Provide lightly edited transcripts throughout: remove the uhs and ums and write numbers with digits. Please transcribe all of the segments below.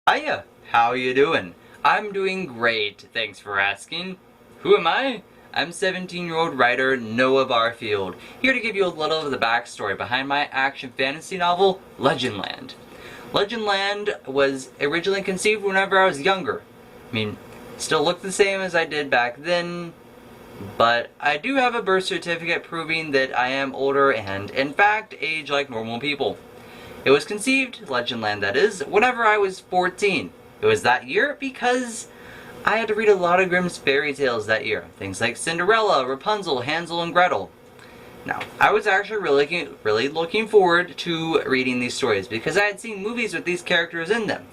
Hiya, how you doing? I'm doing great, thanks for asking. Who am I? I'm 17-year-old writer Noah Barfield, here to give you a little of the backstory behind my action fantasy novel, Legendland. Legendland was originally conceived whenever I was younger. I mean, still look the same as I did back then, but I do have a birth certificate proving that I am older and, in fact, age like normal people. It was conceived, Legendland that is, whenever I was 14. It was that year because I had to read a lot of Grimm's fairy tales that year. Things like Cinderella, Rapunzel, Hansel and Gretel. Now, I was actually really looking forward to reading these stories because I had seen movies with these characters in them.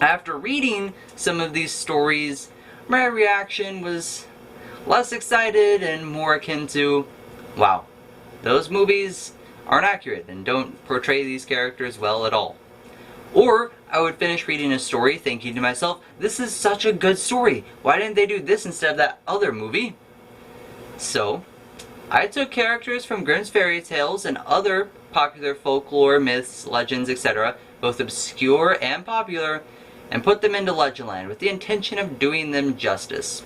After reading some of these stories, my reaction was less excited and more akin to, wow, those movies aren't accurate and don't portray these characters well at all. Or I would finish reading a story thinking to myself, this is such a good story, why didn't they do this instead of that other movie? So, I took characters from Grimm's fairy tales and other popular folklore, myths, legends, etc., both obscure and popular, and put them into Legendland with the intention of doing them justice.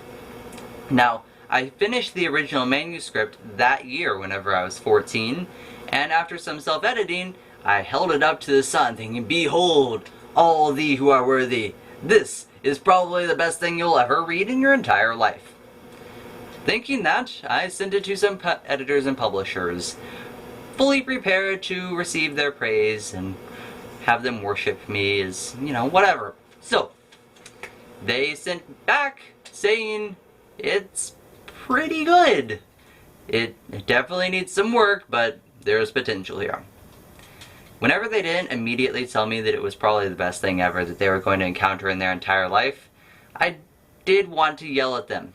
Now, I finished the original manuscript that year whenever I was 14, and after some self-editing, I held it up to the sun thinking, behold, all thee who are worthy. This is probably the best thing you'll ever read in your entire life. Thinking that, I sent it to some editors and publishers, fully prepared to receive their praise and have them worship me as, whatever. So, they sent back saying, it's pretty good. It definitely needs some work, but there's potential here. Whenever they didn't immediately tell me that it was probably the best thing ever that they were going to encounter in their entire life, I did want to yell at them.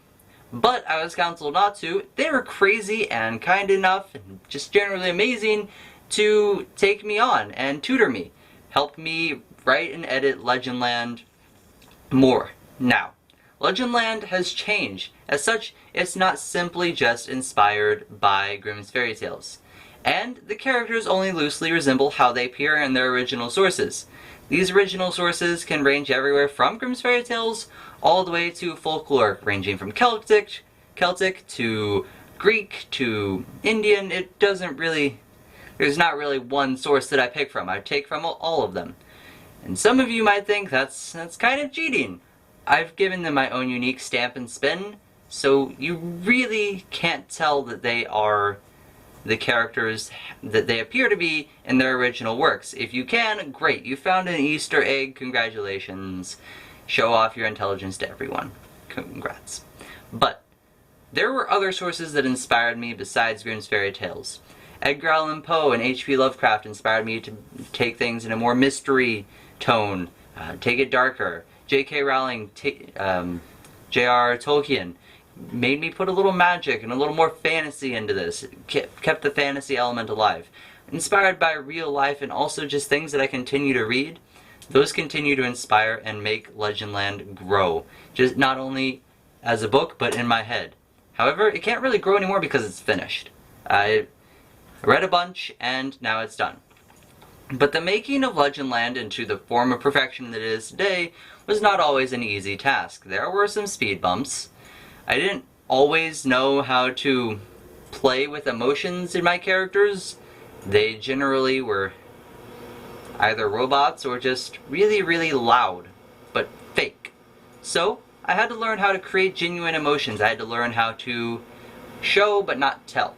But I was counseled not to. They were crazy and kind enough and just generally amazing to take me on and tutor me, help me write and edit Legendland more. Now, Legendland has changed. As such, it's not simply just inspired by Grimm's fairy tales. And the characters only loosely resemble how they appear in their original sources. These original sources can range everywhere from Grimm's fairy tales all the way to folklore, ranging from Celtic to Greek to Indian. There's not really one source that I pick from. I take from all of them. And some of you might think that's kind of cheating. I've given them my own unique stamp and spin, so you really can't tell that they are the characters that they appear to be in their original works. If you can, great. You found an Easter egg. Congratulations. Show off your intelligence to everyone. Congrats. But there were other sources that inspired me besides Grimm's fairy tales. Edgar Allan Poe and H.P. Lovecraft inspired me to take things in a more mystery tone, take it darker. J.K. Rowling, J.R. Tolkien made me put a little magic and a little more fantasy into this. It kept the fantasy element alive. Inspired by real life and also just things that I continue to read, those continue to inspire and make Legendland grow. Just not only as a book, but in my head. However, it can't really grow anymore because it's finished. I read a bunch and now it's done. But the making of Legendland into the form of perfection that it is today was not always an easy task. There were some speed bumps. I didn't always know how to play with emotions in my characters. They generally were either robots or just really, really loud, but fake. So, I had to learn how to create genuine emotions. I had to learn how to show but not tell,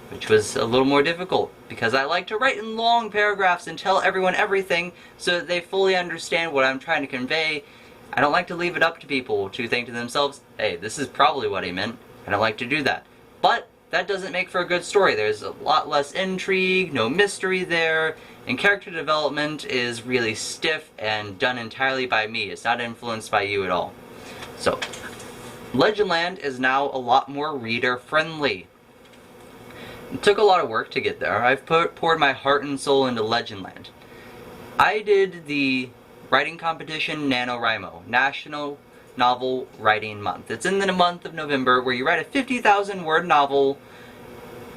which was a little more difficult because I like to write in long paragraphs and tell everyone everything so that they fully understand what I'm trying to convey. I don't like to leave it up to people to think to themselves, hey, this is probably what he meant. I don't like to do that. But that doesn't make for a good story. There's a lot less intrigue, no mystery there, and character development is really stiff and done entirely by me. It's not influenced by you at all. So, Legendland is now a lot more reader-friendly. It took a lot of work to get there. I've poured my heart and soul into Legendland. I did the writing competition NaNoWriMo, National Novel Writing Month. It's in the month of November where you write a 50,000 word novel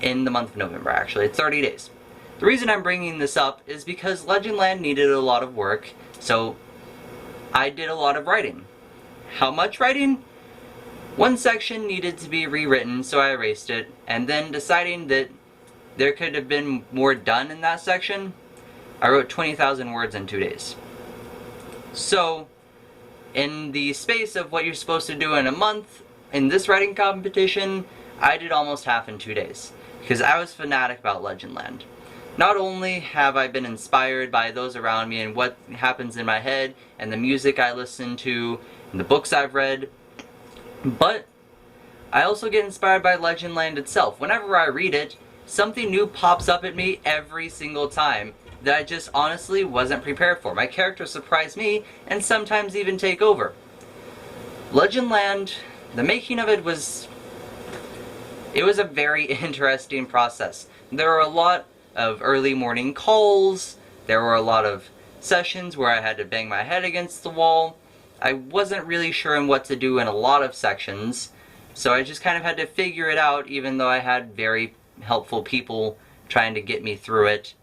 in the month of November, actually. It's 30 days. The reason I'm bringing this up is because Legendland needed a lot of work, so I did a lot of writing. How much writing? One section needed to be rewritten, so I erased it, and then deciding that there could have been more done in that section, I wrote 20,000 words in 2 days. So, in the space of what you're supposed to do in a month, in this writing competition, I did almost half in 2 days, because I was fanatic about Legendland. Not only have I been inspired by those around me and what happens in my head, and the music I listen to, and the books I've read, but I also get inspired by Legendland itself. Whenever I read it, something new pops up at me every single time that I just honestly wasn't prepared for. My characters surprise me, and sometimes even take over. Legendland, the making of it was a very interesting process. There were a lot of early morning calls, there were a lot of sessions where I had to bang my head against the wall. I wasn't really sure on what to do in a lot of sections, so I just kind of had to figure it out, even though I had very helpful people trying to get me through it.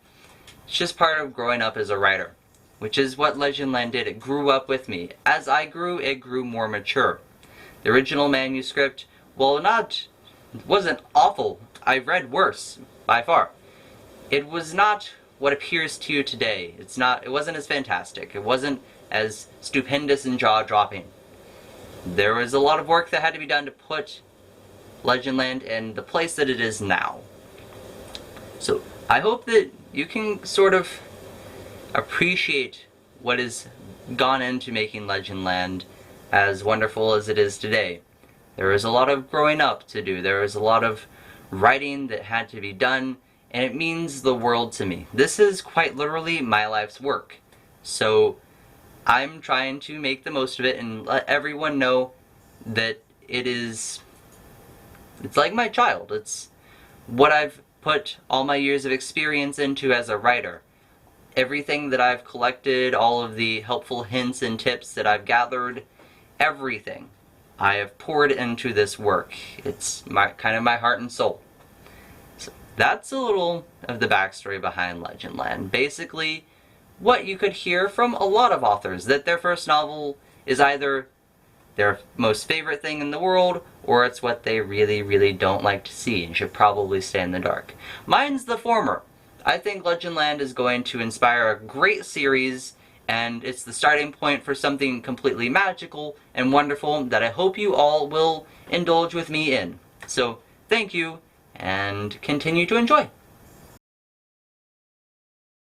It's just part of growing up as a writer, which is what Legendland did. It grew up with me. As I grew, it grew more mature. The original manuscript, well, it wasn't awful. I've read worse, by far. It was not what appears to you today. It wasn't as fantastic. It wasn't as stupendous and jaw-dropping. There was a lot of work that had to be done to put Legendland in the place that it is now. So, I hope that you can sort of appreciate what has gone into making Legendland as wonderful as it is today. There is a lot of growing up to do. There is a lot of writing that had to be done, and it means the world to me. This is quite literally my life's work. So, I'm trying to make the most of it and let everyone know that it's like my child. It's what I've put all my years of experience into as a writer. Everything that I've collected, all of the helpful hints and tips that I've gathered, everything I have poured into this work. It's kind of my heart and soul. So that's a little of the backstory behind Legendland. Basically, what you could hear from a lot of authors, that their first novel is either their most favorite thing in the world, or it's what they really, really don't like to see and should probably stay in the dark. Mine's the former. I think Legendland is going to inspire a great series, and it's the starting point for something completely magical and wonderful that I hope you all will indulge with me in. So, thank you, and continue to enjoy.